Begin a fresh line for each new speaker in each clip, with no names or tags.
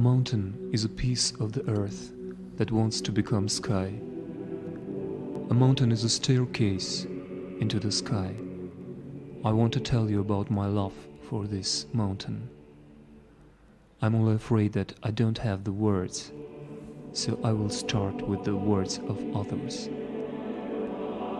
mountain is a piece of the earth that wants to become sky. A mountain is a staircase into the sky. I want to tell you about my love for this mountain. I'm only afraid that I don't have the words, so I will start with the words of others.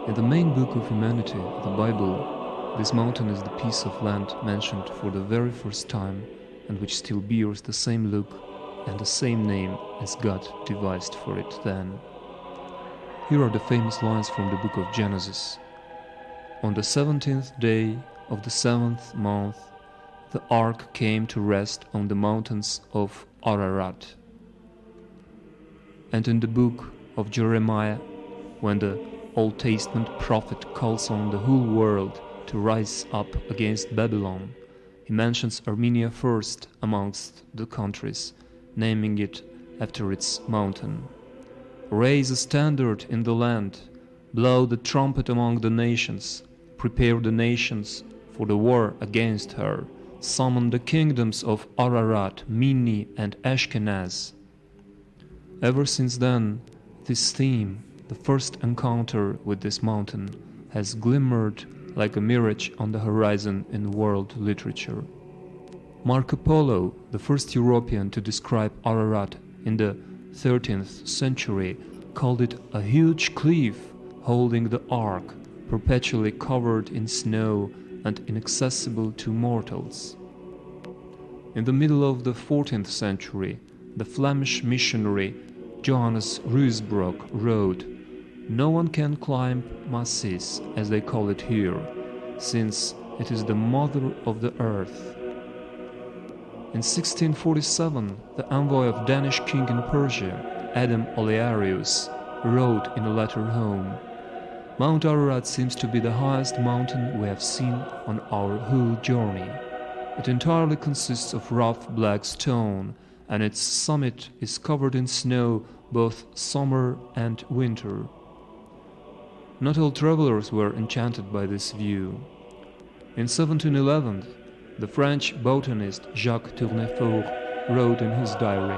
In the main book of humanity, the Bible, this mountain is the piece of land mentioned for the very first time and which still bears the same look and the same name as God devised for it then. Here are the famous lines from the book of Genesis. On the 17th day of the 7th month, the ark came to rest on the mountains of Ararat. And in the book of Jeremiah, when the Old Testament prophet calls on the whole world to rise up against Babylon, he mentions Armenia first amongst the countries, naming it after its mountain. Raise a standard in the land, blow the trumpet among the nations, prepare the nations for the war against her, summon the kingdoms of Ararat, Minni and Ashkenaz. Ever since then, this theme, the first encounter with this mountain, has glimmered like a mirage on the horizon in world literature. Marco Polo, the first European to describe Ararat in the 13th century, called it a huge cliff holding the ark, perpetually covered in snow and inaccessible to mortals. In the middle of the 14th century, the Flemish missionary Johannes Ruysbrock wrote, "No one can climb Massis, as they call it here, since it is the mother of the earth." In 1647, the envoy of Danish king in Persia, Adam Olearius, wrote in a letter home, "Mount Ararat seems to be the highest mountain we have seen on our whole journey. It entirely consists of rough black stone, and its summit is covered in snow both summer and winter." Not all travelers were enchanted by this view. In 1711, the French botanist Jacques Tournefort wrote in his diary,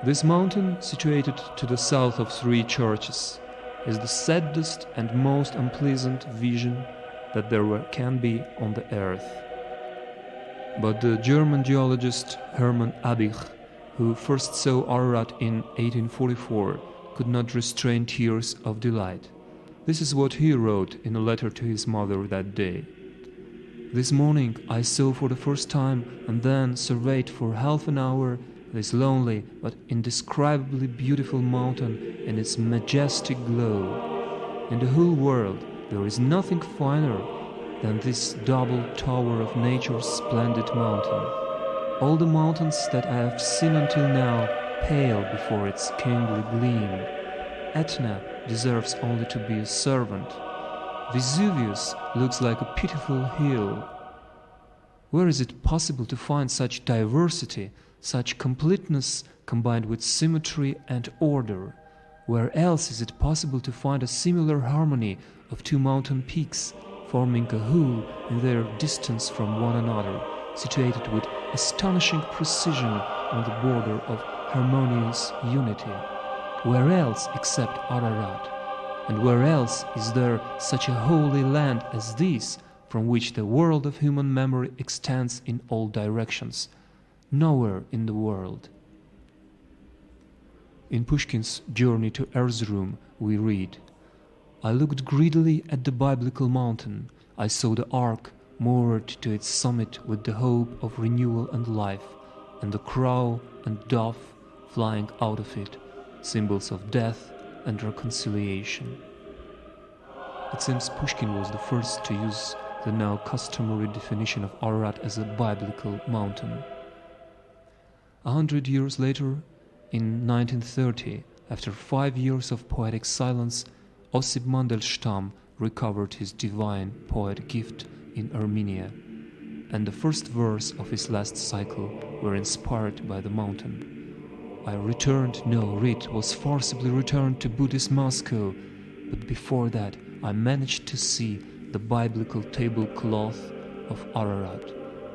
"This mountain, situated to the south of 3 churches, is the saddest and most unpleasant vision that there can be on the earth." But the German geologist Hermann Abich, who first saw Ararat in 1844, could not restrain tears of delight. This is what he wrote in a letter to his mother that day. "This morning I saw for the first time and then surveyed for half an hour this lonely but indescribably beautiful mountain in its majestic glow. In the whole world there is nothing finer than this double tower of nature's splendid mountain. All the mountains that I have seen until now pale before its kingly gleam. Etna deserves only to be a servant. Vesuvius looks like a pitiful hill. Where is it possible to find such diversity, such completeness combined with symmetry and order? Where else is it possible to find a similar harmony of 2 mountain peaks, forming a whole in their distance from one another, situated with astonishing precision on the border of harmonious unity? Where else except Ararat? And where else is there such a holy land as this, from which the world of human memory extends in all directions? Nowhere in the world." In Pushkin's Journey to Erzurum we read, "I looked greedily at the biblical mountain. I saw the ark moored to its summit with the hope of renewal and life, and the crow and dove flying out of it, symbols of death and reconciliation." It seems Pushkin was the first to use the now customary definition of Ararat as a biblical mountain. 100 years later, in 1930, after 5 years of poetic silence, Osip Mandelstam recovered his divine poet gift in Armenia, and the first verse of his last cycle were inspired by the mountain. Reed was forcibly returned to Buddhist Moscow, but before that I managed to see the biblical tablecloth of Ararat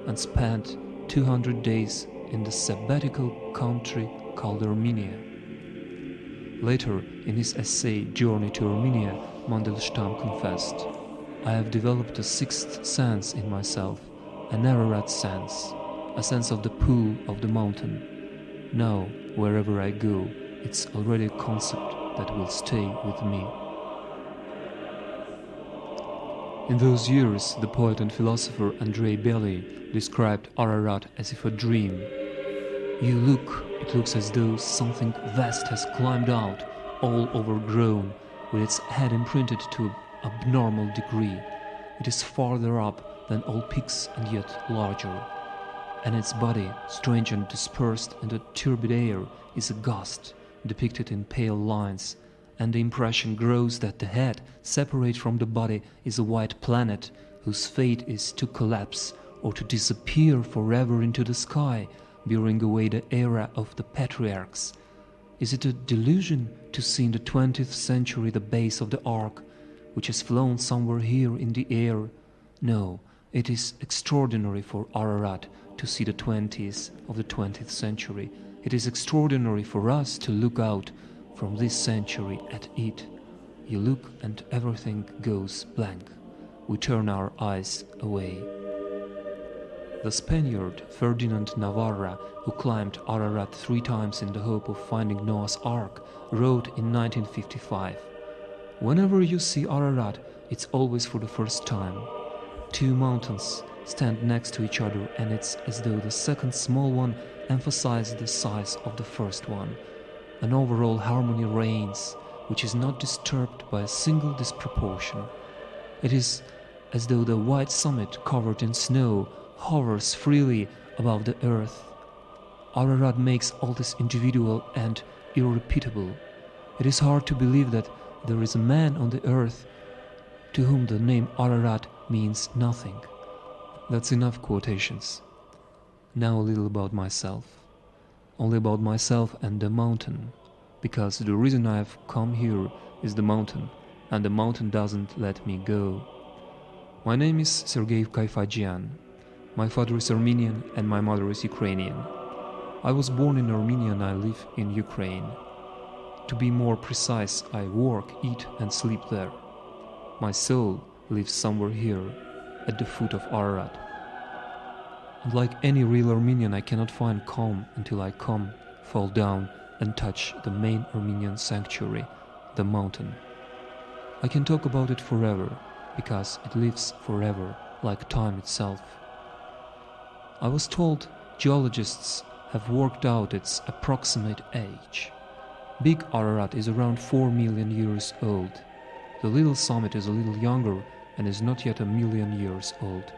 and spent 200 days in the sabbatical country called Armenia. Later, in his essay Journey to Armenia, Mandelstam confessed, "I have developed a sixth sense in myself, an Ararat sense, a sense of the pull of the mountain. Now, wherever I go, it's already a concept that will stay with me." In those years, the poet and philosopher Andrei Bely described Ararat as if a dream. "You look, it looks as though something vast has climbed out, all overgrown, with its head imprinted to an abnormal degree. It is farther up than all peaks and yet larger. And its body, strange and dispersed in the turbid air, is a ghost, depicted in pale lines, and the impression grows that the head, separate from the body, is a white planet whose fate is to collapse or to disappear forever into the sky, bearing away the era of the patriarchs. Is it a delusion to see in the 20th century the base of the ark, which has flown somewhere here in the air? No, it is extraordinary for Ararat to see the 20s of the 20th century. It is extraordinary for us to look out from this century at it. You look and everything goes blank. We turn our eyes away." The Spaniard Ferdinand Navarra, who climbed Ararat 3 times in the hope of finding Noah's Ark, wrote in 1955, "Whenever you see Ararat, it's always for the first time. 2 mountains stand next to each other, and it's as though the second small one emphasizes the size of the first one. An overall harmony reigns, which is not disturbed by a single disproportion. It is as though the white summit covered in snow hovers freely above the earth. Ararat makes all this individual and irrepeatable. It is hard to believe that there is a man on the earth to whom the name Ararat means nothing." That's enough quotations. Now a little about myself. Only about myself and the mountain, because the reason I have come here is the mountain, and the mountain doesn't let me go. My name is Sergei Kaifajian. My father is Armenian and my mother is Ukrainian. I was born in Armenia and I live in Ukraine. To be more precise, I work, eat and sleep there. My soul lives somewhere here, at the foot of Ararat. And like any real Armenian, I cannot find calm until I come, fall down and touch the main Armenian sanctuary, the mountain. I can talk about it forever, because it lives forever, like time itself. I was told geologists have worked out its approximate age. Big Ararat is around 4 million years old. The little summit is a little younger and is not yet 1 million years old.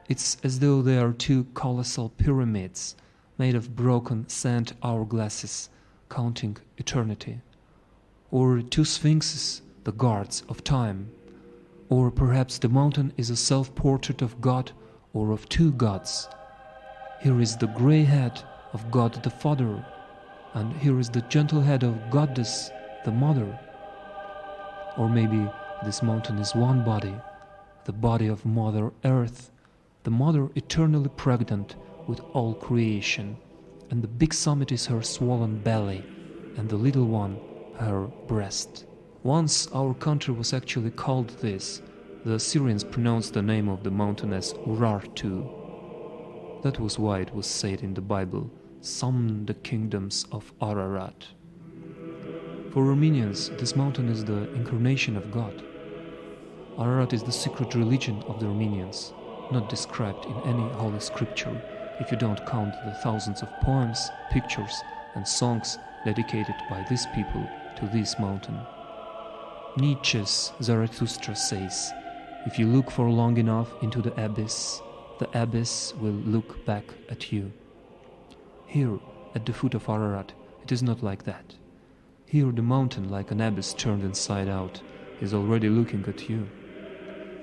It's as though they are 2 colossal pyramids made of broken sand hourglasses counting eternity, or 2 sphinxes, the guards of time, or perhaps the mountain is a self-portrait of God or of 2 gods. Here is the grey head of God the Father, and here is the gentle head of Goddess the Mother. Or maybe this mountain is one body, the body of Mother Earth, the Mother eternally pregnant with all creation, and the big summit is her swollen belly, and the little one her breast. Once our country was actually called this. The Assyrians pronounced the name of the mountain as Urartu. That was why it was said in the Bible, "Summon the kingdoms of Ararat." For Armenians, this mountain is the incarnation of God. Ararat is the secret religion of the Armenians, not described in any holy scripture, if you don't count the thousands of poems, pictures and songs dedicated by these people to this mountain. Nietzsche's Zarathustra says, "If you look for long enough into the abyss will look back at you." Here, at the foot of Ararat, it is not like that. Here the mountain, like an abyss turned inside out, is already looking at you.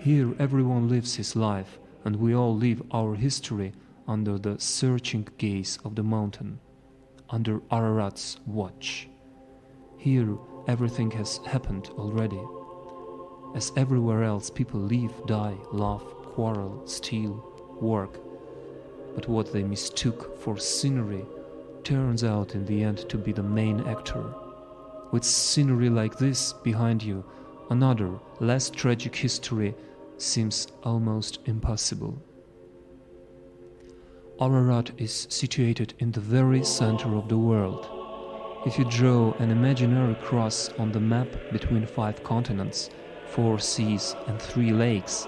Here everyone lives his life, and we all live our history under the searching gaze of the mountain, under Ararat's watch. Here everything has happened already. As everywhere else, people live, die, laugh, quarrel, steal, work. but what they mistook for scenery turns out in the end to be the main actor. With scenery like this behind you, another, less tragic history seems almost impossible. Ararat is situated in the very center of the world. If you draw an imaginary cross on the map between 5 continents, 4 seas and 3 lakes,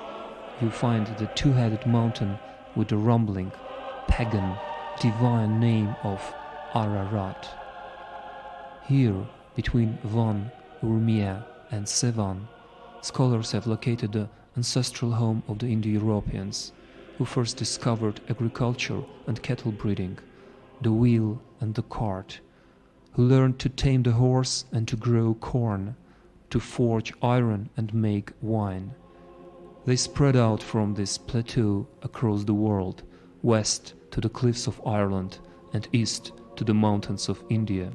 you find the two-headed mountain with the rumbling, pagan, divine name of Ararat. Here, between Van, Urmia and Sevan, scholars have located the ancestral home of the Indo-Europeans, who first discovered agriculture and cattle breeding, the wheel and the cart, who learned to tame the horse and to grow corn, to forge iron and make wine. They spread out from this plateau across the world, west to the cliffs of Ireland and east to the mountains of India.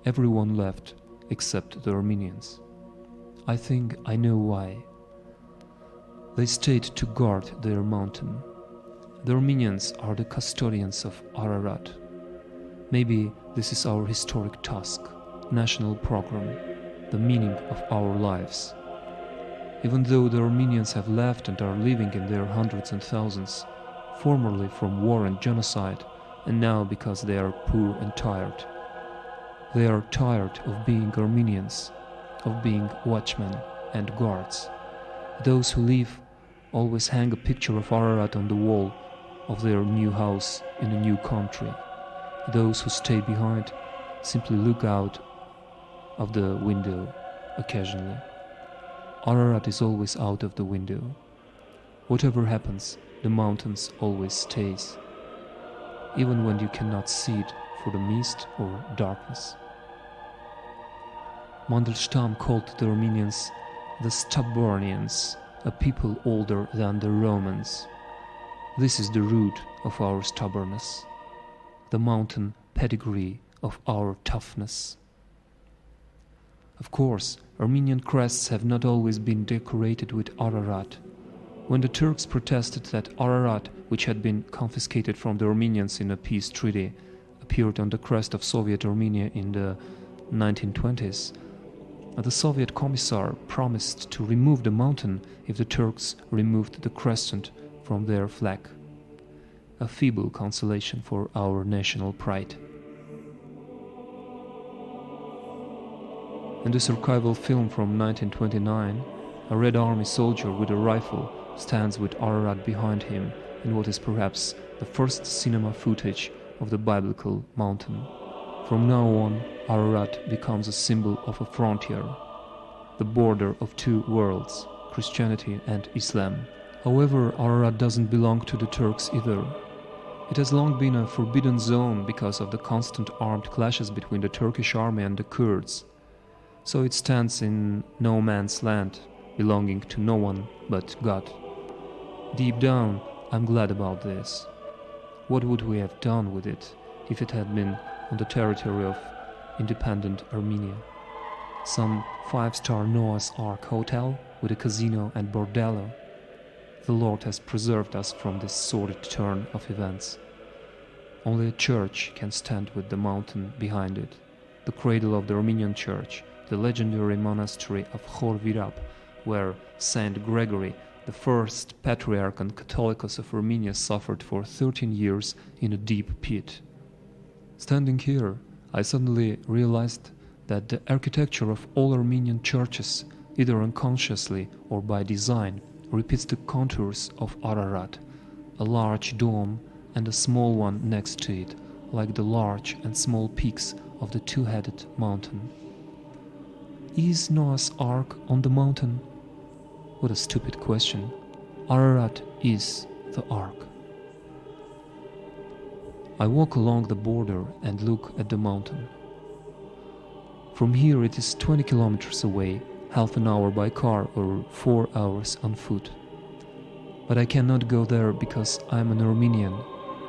Everyone left except the Armenians. I think I know why. They stayed to guard their mountain. The Armenians are the custodians of Ararat. Maybe this is our historic task, national program, the meaning of our lives. Even though the Armenians have left and are living in their hundreds and thousands, formerly from war and genocide, and now because they are poor and tired. They are tired of being Armenians, of being watchmen and guards. Those who leave always hang a picture of Ararat on the wall of their new house in a new country. Those who stay behind simply look out of the window occasionally. Ararat is always out of the window. Whatever happens, the mountains always stays, even when you cannot see it for the mist or darkness. Mandelstam called the Armenians the Stubbornians, a people older than the Romans. This is the root of our stubbornness, the mountain pedigree of our toughness. Of course, Armenian crests have not always been decorated with Ararat. When the Turks protested that Ararat, which had been confiscated from the Armenians in a peace treaty, appeared on the crest of Soviet Armenia in the 1920s, the Soviet commissar promised to remove the mountain if the Turks removed the crescent from their flag. A feeble consolation for our national pride. In this archival film from 1929, a Red Army soldier with a rifle stands with Ararat behind him in what is perhaps the first cinema footage of the biblical mountain. From now on, Ararat becomes a symbol of a frontier, the border of 2 worlds, Christianity and Islam. However, Ararat doesn't belong to the Turks either. It has long been a forbidden zone because of the constant armed clashes between the Turkish army and the Kurds. So it stands in no man's land, belonging to no one but God. Deep down, I'm glad about this. What would we have done with it if it had been on the territory of independent Armenia? Some 5-star Noah's Ark hotel with a casino and bordello? The Lord has preserved us from this sordid turn of events. Only a church can stand with the mountain behind it, the cradle of the Armenian church, the legendary monastery of Khor Virab, where Saint Gregory, the first patriarch and Catholicos of Armenia, suffered for 13 years in a deep pit. Standing here, I suddenly realized that the architecture of all Armenian churches, either unconsciously or by design, repeats the contours of Ararat, a large dome and a small one next to it, like the large and small peaks of the two-headed mountain. Is Noah's Ark on the mountain? What a stupid question. Ararat is the Ark. I walk along the border and look at the mountain. From here it is 20 kilometers away, half an hour by car or 4 hours on foot. But I cannot go there because I am an Armenian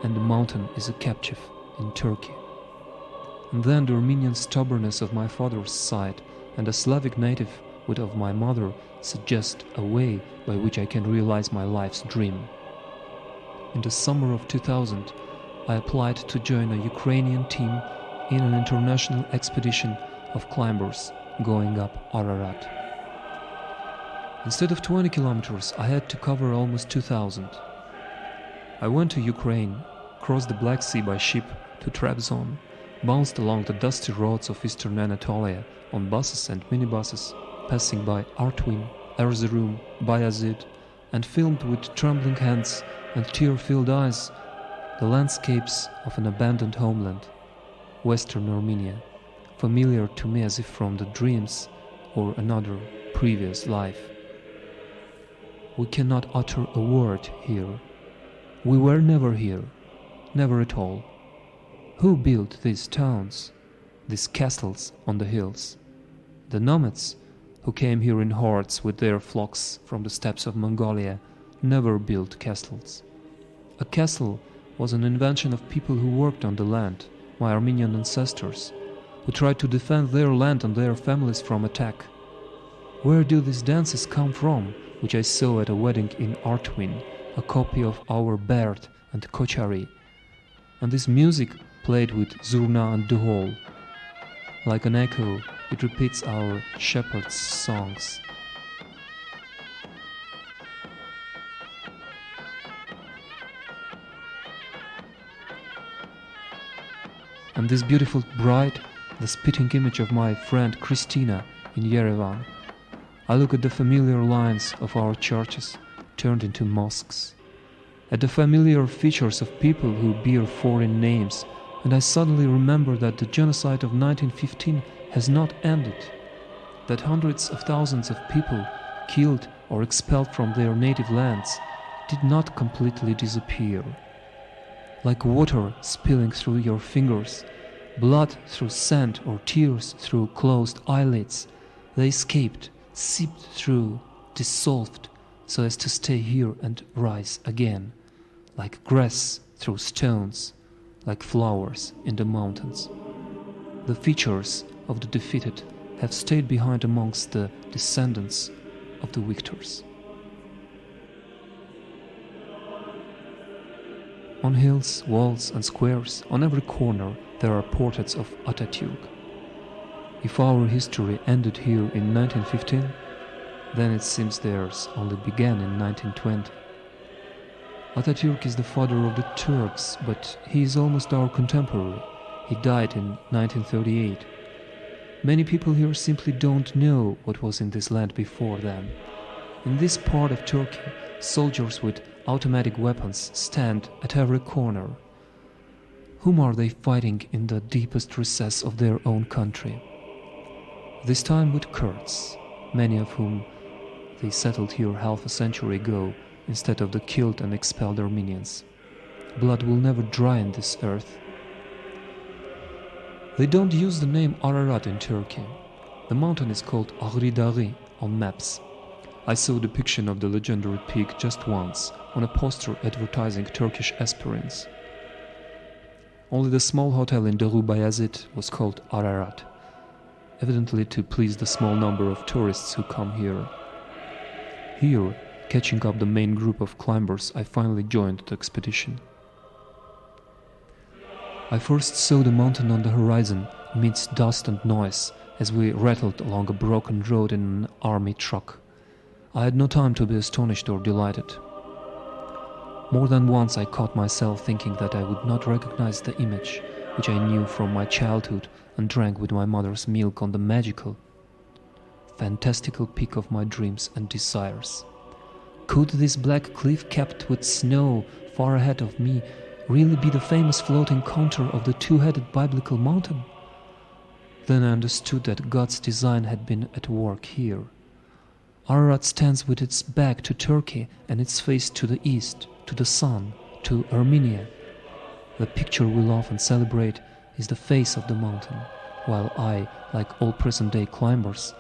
and the mountain is a captive in Turkey. And then the Armenian stubbornness of my father's side and a Slavic nativehood of my mother suggest a way by which I can realize my life's dream. in the summer of 2000, I applied to join a Ukrainian team in an international expedition of climbers going up Ararat. Instead of 20 kilometers, I had to cover almost 2,000. I went to Ukraine, crossed the Black Sea by ship to Trabzon, bounced along the dusty roads of eastern Anatolia on buses and minibuses, passing by Artvin, Erzurum, Bayazid, and filmed with trembling hands and tear-filled eyes the landscapes of an abandoned homeland, Western Armenia, familiar to me as if from the dreams or another previous life. We cannot utter a word here. We were never here, never at all. Who built these towns, these castles on the hills? The nomads, who came here in hordes with their flocks from the steppes of Mongolia, never built castles. A castle was an invention of people who worked on the land, my Armenian ancestors, who tried to defend their land and their families from attack. Where do these dances come from, which I saw at a wedding in Artvin, a copy of our Berd and Kochari, and this music played with zurna and duhol? Like an echo, it repeats our shepherds' songs. And this beautiful bride, the spitting image of my friend Christina in Yerevan. I look at the familiar lines of our churches turned into mosques, at the familiar features of people who bear foreign names, and I suddenly remember that the genocide of 1915 has not ended, that hundreds of thousands of people killed or expelled from their native lands did not completely disappear. Like water spilling through your fingers, blood through sand or tears through closed eyelids, they escaped, seeped through, dissolved, so as to stay here and rise again, like grass through stones, like flowers in the mountains. The features of the defeated have stayed behind amongst the descendants of the victors. On hills, walls and squares, on every corner, there are portraits of Atatürk. If our history ended here in 1915, then it seems theirs only began in 1920. Atatürk is the father of the Turks, but he is almost our contemporary. He died in 1938. Many people here simply don't know what was in this land before them. In this part of Turkey, soldiers with automatic weapons stand at every corner. Whom are they fighting in the deepest recess of their own country? This time with Kurds, many of whom they settled here half a century ago instead of the killed and expelled Armenians. Blood will never dry in this earth. They don't use the name Ararat in Turkey. The mountain is called Ağrı Dağı on maps. I saw a depiction of the legendary peak just once on a poster advertising Turkish aspirins. Only the small hotel in Dağı Bayazid was called Ararat, evidently to please the small number of tourists who come here. Here, catching up the main group of climbers, I finally joined the expedition. I first saw the mountain on the horizon amidst dust and noise as we rattled along a broken road in an army truck. I had no time to be astonished or delighted. More than once I caught myself thinking that I would not recognize the image which I knew from my childhood and drank with my mother's milk on the magical, fantastical peak of my dreams and desires. Could this black cliff capped with snow far ahead of me really be the famous floating contour of the two-headed biblical mountain? Then I understood that God's design had been at work here. Ararat stands with its back to Turkey and its face to the east, to the sun, to Armenia. The picture we love and celebrate is the face of the mountain, while I, like all present-day climbers,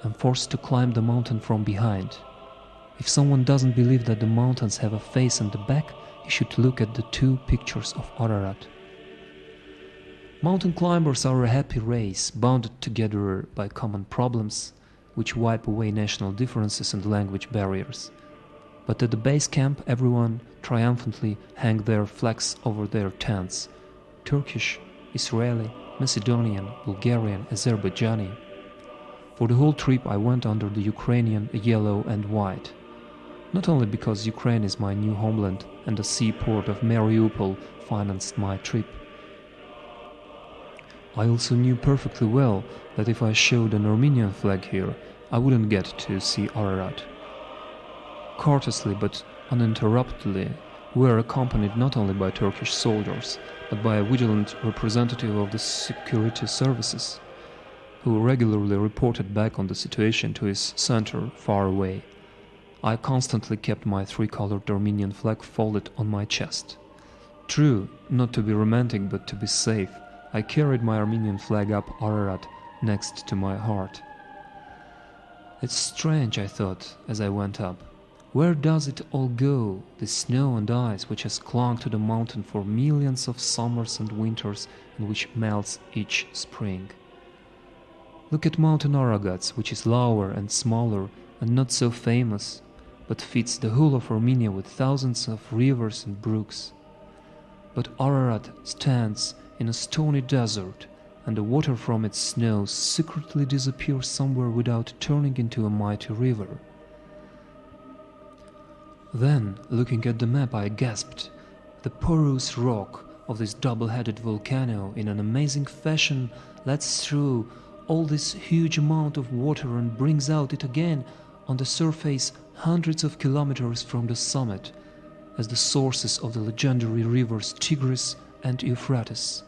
am forced to climb the mountain from behind. If someone doesn't believe that the mountains have a face and a back, he should look at the two pictures of Ararat. Mountain climbers are a happy race, bounded together by common problems, which wipe away national differences and language barriers. But at the base camp everyone triumphantly hung their flags over their tents. Turkish, Israeli, Macedonian, Bulgarian, Azerbaijani. For the whole trip I went under the Ukrainian yellow and white. Not only because Ukraine is my new homeland and the seaport of Mariupol financed my trip. I also knew perfectly well that if I showed an Armenian flag here, I wouldn't get to see Ararat. Courteously but uninterruptedly, we were accompanied not only by Turkish soldiers, but by a vigilant representative of the security services, who regularly reported back on the situation to his center far away. I constantly kept my three-colored Armenian flag folded on my chest. True, not to be romantic but to be safe, I carried my Armenian flag up Ararat next to my heart. It's strange, I thought, as I went up. Where does it all go, the snow and ice which has clung to the mountain for millions of summers and winters and which melts each spring? Look at Mount Ararat, which is lower and smaller and not so famous, but feeds the whole of Armenia with thousands of rivers and brooks. But Ararat stands in a stony desert, and the water from its snows secretly disappears somewhere without turning into a mighty river. Then, looking at the map, I gasped. The porous rock of this double-headed volcano in an amazing fashion lets through all this huge amount of water and brings out it again on the surface hundreds of kilometers from the summit, as the sources of the legendary rivers Tigris and Euphrates.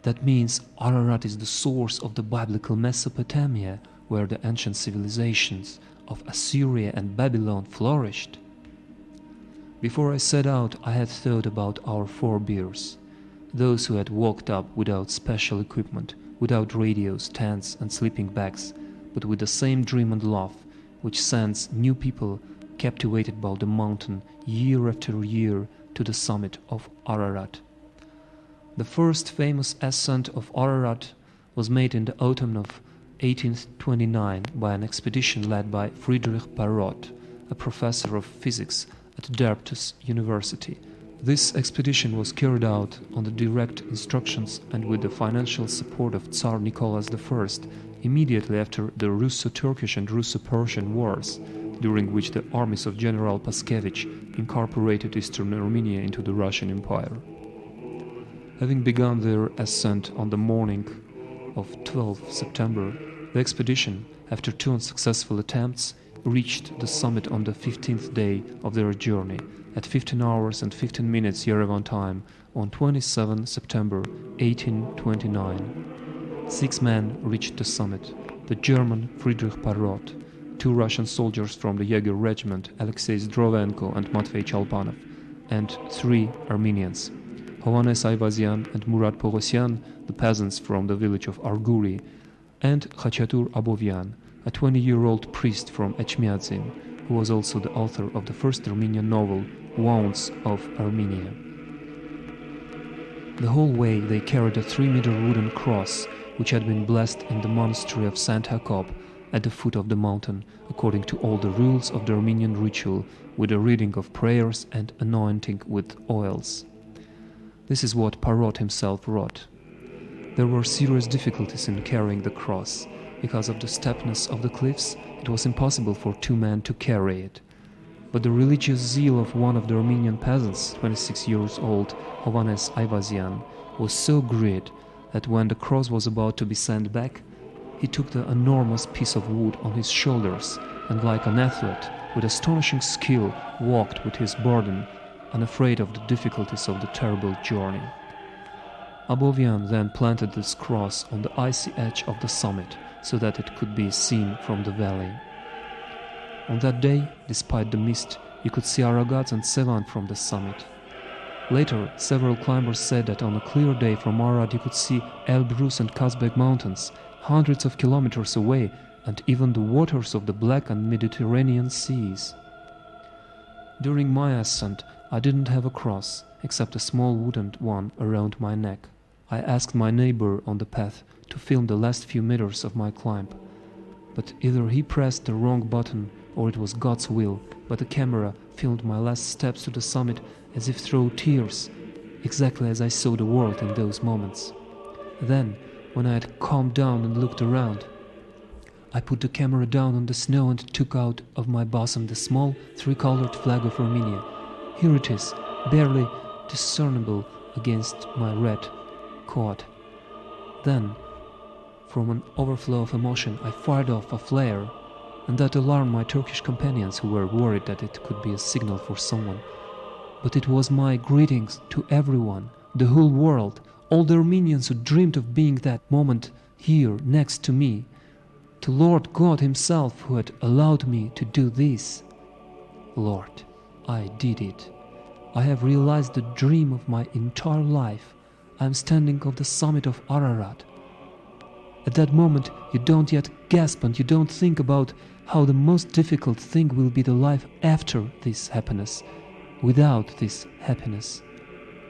That means Ararat is the source of the biblical Mesopotamia, where the ancient civilizations of Assyria and Babylon flourished. Before I set out, I had thought about our forebears, those who had walked up without special equipment, without radios, tents and sleeping bags, but with the same dream and love which sends new people captivated by the mountain year after year to the summit of Ararat. The first famous ascent of Ararat was made in the autumn of 1829 by an expedition led by Friedrich Parrot, a professor of physics at Dartmouth University. This expedition was carried out on the direct instructions and with the financial support of Tsar Nicholas I immediately after the Russo-Turkish and Russo-Persian wars, during which the armies of General Paskevich incorporated eastern Armenia into the Russian Empire. Having begun their ascent on the morning of 12 September, the expedition, after 2 unsuccessful attempts, reached the summit on the 15th day of their journey, at 15 hours and 15 minutes Yerevan time, on 27 September 1829. 6 men reached the summit: the German Friedrich Parrot, 2 Russian soldiers from the Jaeger regiment, Alexei Zdrovenko and Matvei Chalpanov, and 3 Armenians, Hovannes Ayvazyan and Murat Pogosyan, the peasants from the village of Arguri, and Khachatur Abovyan, a 20-year-old priest from Echmiadzin, who was also the author of the first Armenian novel, Wounds of Armenia. The whole way they carried a 3-meter wooden cross, which had been blessed in the monastery of Saint Jacob at the foot of the mountain, according to all the rules of the Armenian ritual, with a reading of prayers and anointing with oils. This is what Parrot himself wrote. There were serious difficulties in carrying the cross. Because of the steepness of the cliffs, it was impossible for 2 men to carry it. But the religious zeal of one of the Armenian peasants, 26 years old, Hovannes Ayvazyan, was so great that when the cross was about to be sent back, he took the enormous piece of wood on his shoulders and, like an athlete, with astonishing skill, walked with his burden, unafraid of the difficulties of the terrible journey. Abovyan then planted this cross on the icy edge of the summit, so that it could be seen from the valley. On that day, despite the mist, you could see Ararat and Sevan from the summit. Later, several climbers said that on a clear day from Ararat you could see Elbrus and Kazbek mountains, hundreds of kilometers away, and even the waters of the Black and Mediterranean seas. During my ascent, I didn't have a cross, except a small wooden one around my neck. I asked my neighbor on the path to film the last few meters of my climb, but either he pressed the wrong button or it was God's will, but the camera filmed my last steps to the summit as if through tears, exactly as I saw the world in those moments. Then, when I had calmed down and looked around, I put the camera down on the snow and took out of my bosom the small three-colored flag of Armenia. Here it is, barely discernible against my red coat. Then, from an overflow of emotion, I fired off a flare, and that alarmed my Turkish companions who were worried that it could be a signal for someone. But it was my greetings to everyone, the whole world, all the Armenians who dreamed of being that moment here next to me, to Lord God Himself who had allowed me to do this. Lord, I did it. I have realized the dream of my entire life. I am standing on the summit of Ararat. At that moment, you don't yet gasp and you don't think about how the most difficult thing will be the life after this happiness, without this happiness.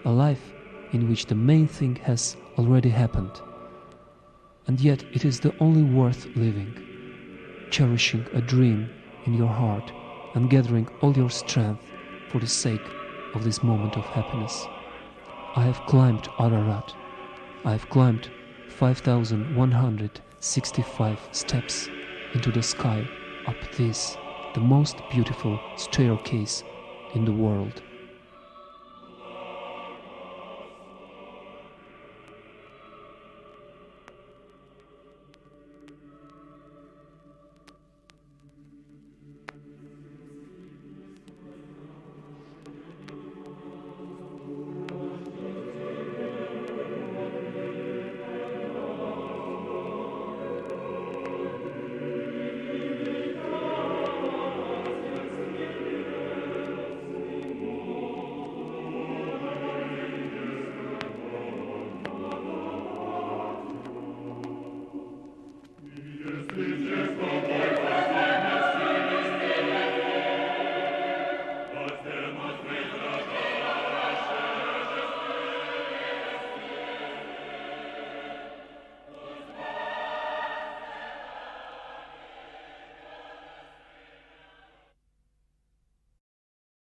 A life in which the main thing has already happened. And yet it is the only worth living, cherishing a dream in your heart and gathering all your strength for the sake of this moment of happiness. I have climbed Ararat. I have climbed 5,165 steps into the sky up this, the most beautiful staircase in the world.